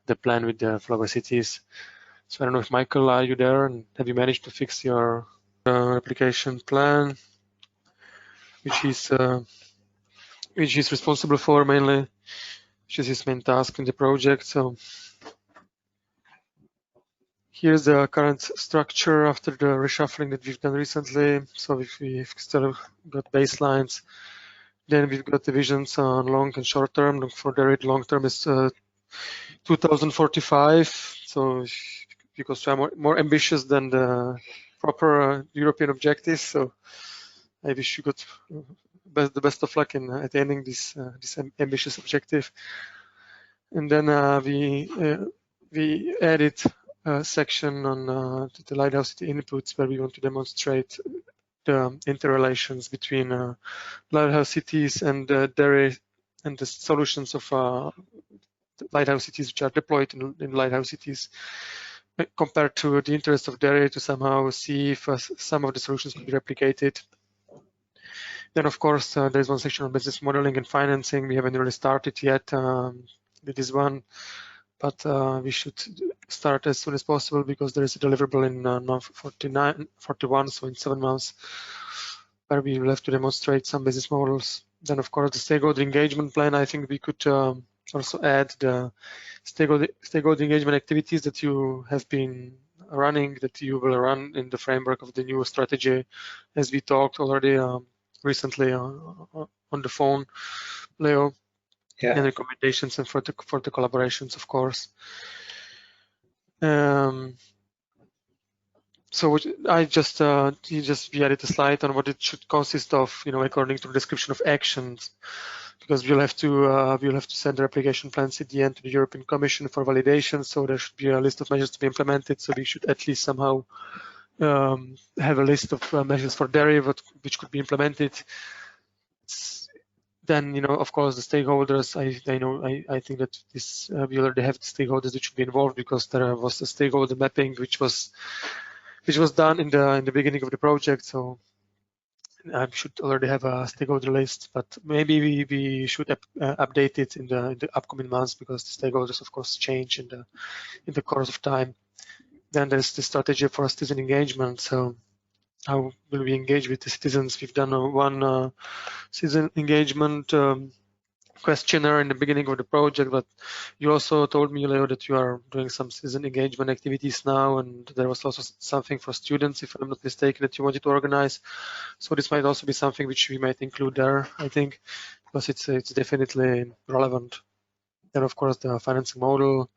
the plan with the flower cities. So I don't know if Michael, are you there, and have you managed to fix your replication plan, which is responsible for mainly, which is his main task in the project. So here's the current structure after the reshuffling that we've done recently. So we've still got baselines. Then we've got divisions on long and short term. For the long term is 2045. So because I'm more ambitious than the proper European objectives. So I wish you got the best of luck in attaining this ambitious objective. And then we added a section on the Lighthouse City inputs where we want to demonstrate the interrelations between Lighthouse cities and Derry and the solutions of Lighthouse cities which are deployed in Lighthouse cities, compared to the interest of Derry to somehow see if some of the solutions could be replicated. Then, of course, there's one section on business modeling and financing. We haven't really started yet with this one, but we should start as soon as possible because there is a deliverable in month 41, so in 7 months, where we will have to demonstrate some business models. Then, of course, the stakeholder engagement plan. I think we could also add the stakeholder engagement activities that you have been running, that you will run in the framework of the new strategy, as we talked already recently on the phone, Leo. Yeah. And recommendations and for the collaborations, of course. So I just we added a slide on what it should consist of, according to the description of actions, because we'll have to send the replication plans at the end to the European Commission for validation. So there should be a list of measures to be implemented. So we should at least somehow have a list of measures for Derry which could be implemented. Then, of course, the stakeholders. I think that this we already have the stakeholders that should be involved, because there was a stakeholder mapping which was done in the beginning of the project. So I should already have a stakeholder list, but maybe we should update it in the upcoming months, because the stakeholders, of course, change in the course of time. Then there's the strategy for citizen engagement. So how will we engage with the citizens? We've done one citizen engagement questionnaire in the beginning of the project, but you also told me, Leo, that you are doing some citizen engagement activities now, and there was also something for students, if I'm not mistaken, that you wanted to organize. So this might also be something which we might include there, I think, because it's definitely relevant. Then, of course, the financing model,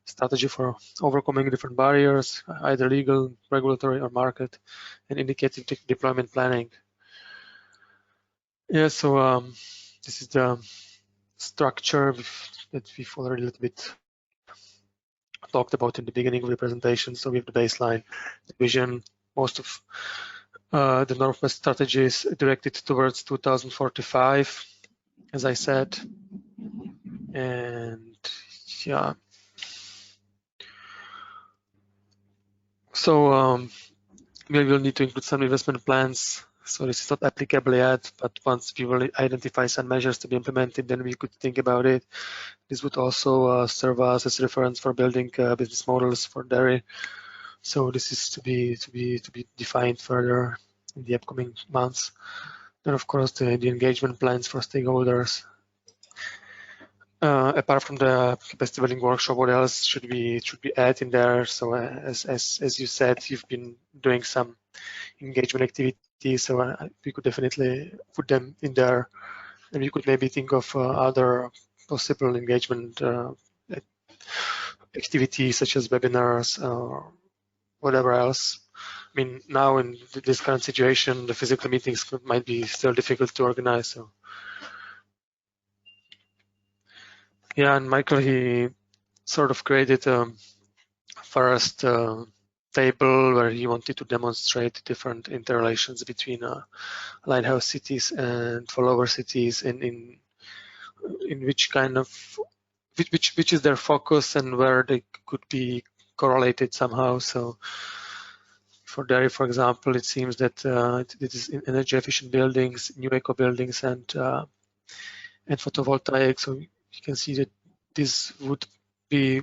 strategy for overcoming different barriers, either legal, regulatory, or market, and indicative deployment planning. Yeah, so this is the structure that we've already a little bit talked about in the beginning of the presentation. So we have the baseline, the vision, most of the Northwest strategy is directed towards 2045, as I said, and yeah. So we will need to include some investment plans. So this is not applicable yet, but once we will identify some measures to be implemented, then we could think about it. This would also serve us as reference for building business models for Derry. So this is to be defined further in the upcoming months. Then, of course, the engagement plans for stakeholders. Apart from the capacity building workshop, what else should we add in there? So as you said, you've been doing some engagement activities, so we could definitely put them in there, and we could maybe think of other possible engagement activities such as webinars or whatever else. I mean, now in this current situation, the physical meetings might be still difficult to organize. So yeah, and Michael, he sort of created a first table where he wanted to demonstrate different interrelations between lighthouse cities and follower cities, and in which kind of which is their focus and where they could be correlated somehow. So for Derry, for example, it seems that it is in energy efficient buildings, new eco buildings, and photovoltaic. So you can see that this would be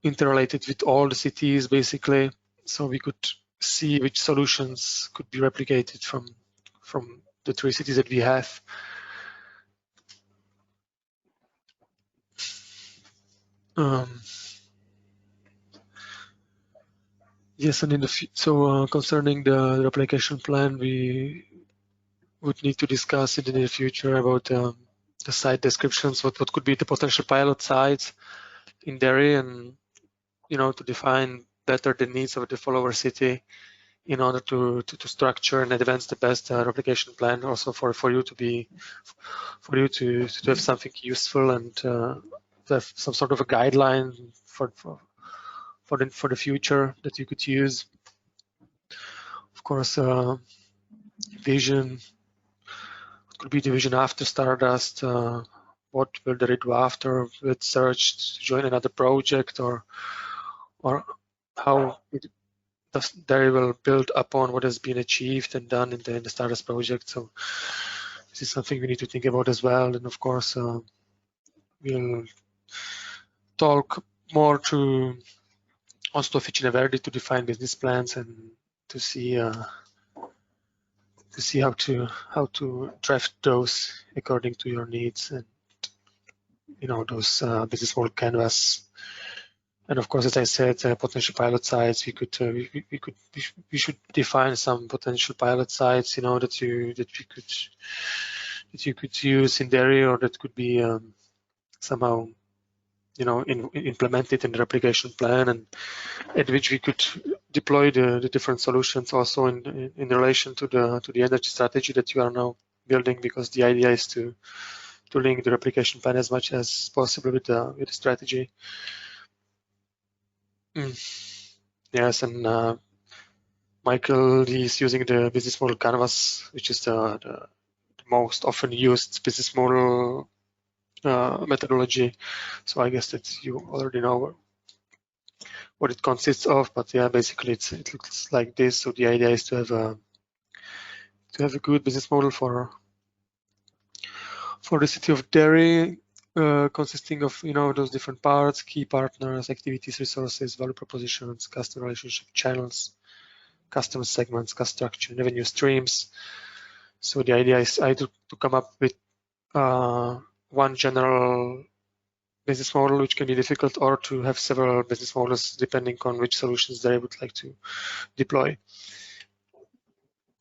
interrelated with all the cities basically, so we could see which solutions could be replicated from the 3 cities that we have. Yes, and concerning the replication plan, we would need to discuss in the near future about the site descriptions, what could be the potential pilot sites in Derry, and to define better the needs of the follower city in order to structure and advance the best replication plan, also for you to have something useful and to have some sort of a guideline for the future that you could use. Of course, vision. What could be the vision after Stardust? What will Derry do after? With search to join another project, or how Derry will build upon what has been achieved and done in the Stardust project. So this is something we need to think about as well. And of course, we'll talk more to also Verdi to define business plans and to see how to draft those according to your needs, and those business model canvas. And of course, as I said, potential pilot sites. We should define some potential pilot sites, that you could use in Derry, or that could be somehow, implemented in the replication plan, and at which we could deploy the different solutions also in relation to the energy strategy that you are now building, because the idea is to link the replication plan as much as possible with the strategy. Yes, and Michael is using the business model canvas, which is the most often used business model methodology. So I guess that you already know what it consists of, but yeah, basically it looks like this. So the idea is to have a good business model for the City of Derry, consisting of those different parts: key partners, activities, resources, value propositions, customer relationship channels, customer segments, cost structure, revenue streams. So the idea is either to come up with one general business model, which can be difficult, or to have several business models depending on which solutions they would like to deploy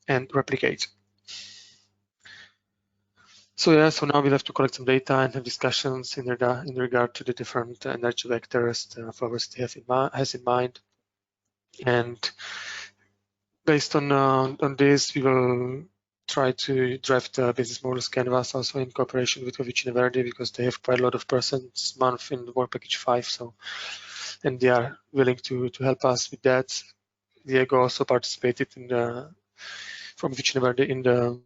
and replicate. So yeah, so now we'll have to collect some data and have discussions in regard to the different energy vectors the Flower City has in mind. And based on this, we will try to draft a business models canvas also in cooperation with Verdi, because they have quite a lot of persons month in the work package 5. So, and they are willing to help us with that. Diego also participated from Verdi in the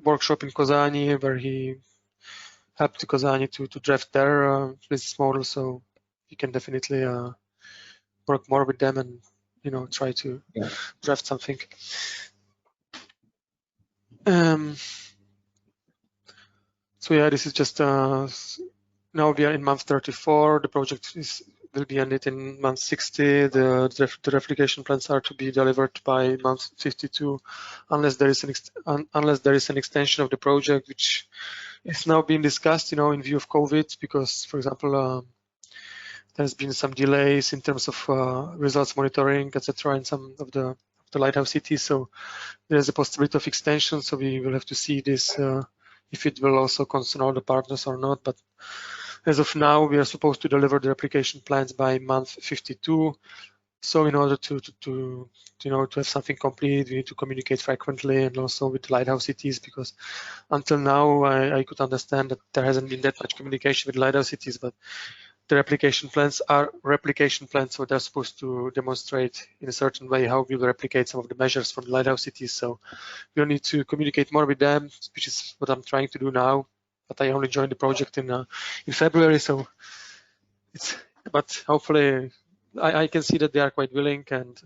workshop in Kozani, where he helped Kozani to draft their business model. So you can definitely work more with them and try to draft something. So yeah, this is just now we are in month 34. The project will be ended in month 60. The replication plans are to be delivered by month 52, unless there is an extension of the project, which is now being discussed, in view of COVID, because, for example, there's been some delays in terms of results monitoring, etc., in some of the lighthouse cities. So there's a possibility of extension. So we will have to see this if it will also concern all the partners or not. But as of now, we are supposed to deliver the replication plans by month 52. So in order to have something complete, we need to communicate frequently, and also with the lighthouse cities, because until now I could understand that there hasn't been that much communication with lighthouse cities, but the replication plans are replication plans, so they're supposed to demonstrate in a certain way how we will replicate some of the measures from the lighthouse cities. So we'll need to communicate more with them, which is what I'm trying to do now. But I only joined the project in February, so but hopefully I can see that they are quite willing. And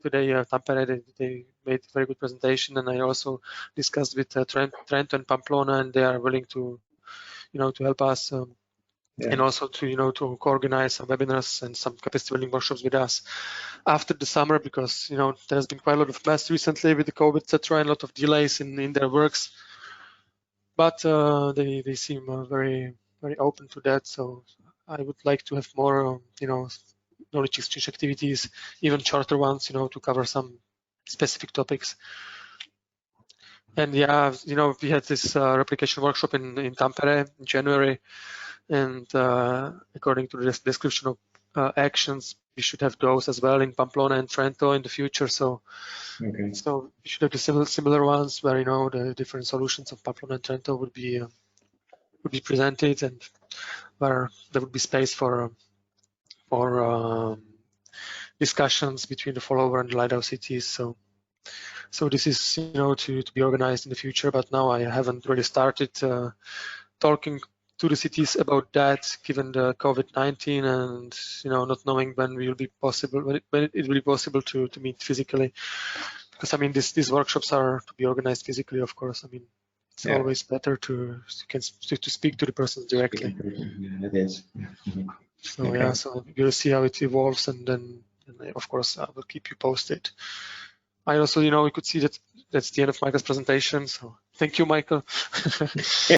today Tampere, they made a very good presentation, and I also discussed with Trento and Pamplona, and they are willing to to help us and also to to co-organize some webinars and some capacity building workshops with us after the summer, because there's been quite a lot of mess recently with the COVID, etc., and a lot of delays in their works. But they seem very open to that. So I would like to have more knowledge exchange activities, even shorter ones, to cover some specific topics. And yeah, we had this replication workshop in Tampere in January, and according to the description of actions, we should have those as well in Pamplona and Trento in the future. So, so we should have the similar ones where the different solutions of Pamplona and Trento would be presented, and where there would be space for discussions between the follower and the lighthouse cities. So this is to be organized in the future, but now I haven't really started talking to the cities about that, given the COVID-19 and not knowing when it will be possible to meet physically. Because I mean, these workshops are to be organized physically, of course. I mean, it's always better to speak to the persons directly. Yeah, it is. So yeah, so we'll see how it evolves, and then of course I will keep you posted. I also, we could see that that's the end of Michael's presentation. So thank you, Michael.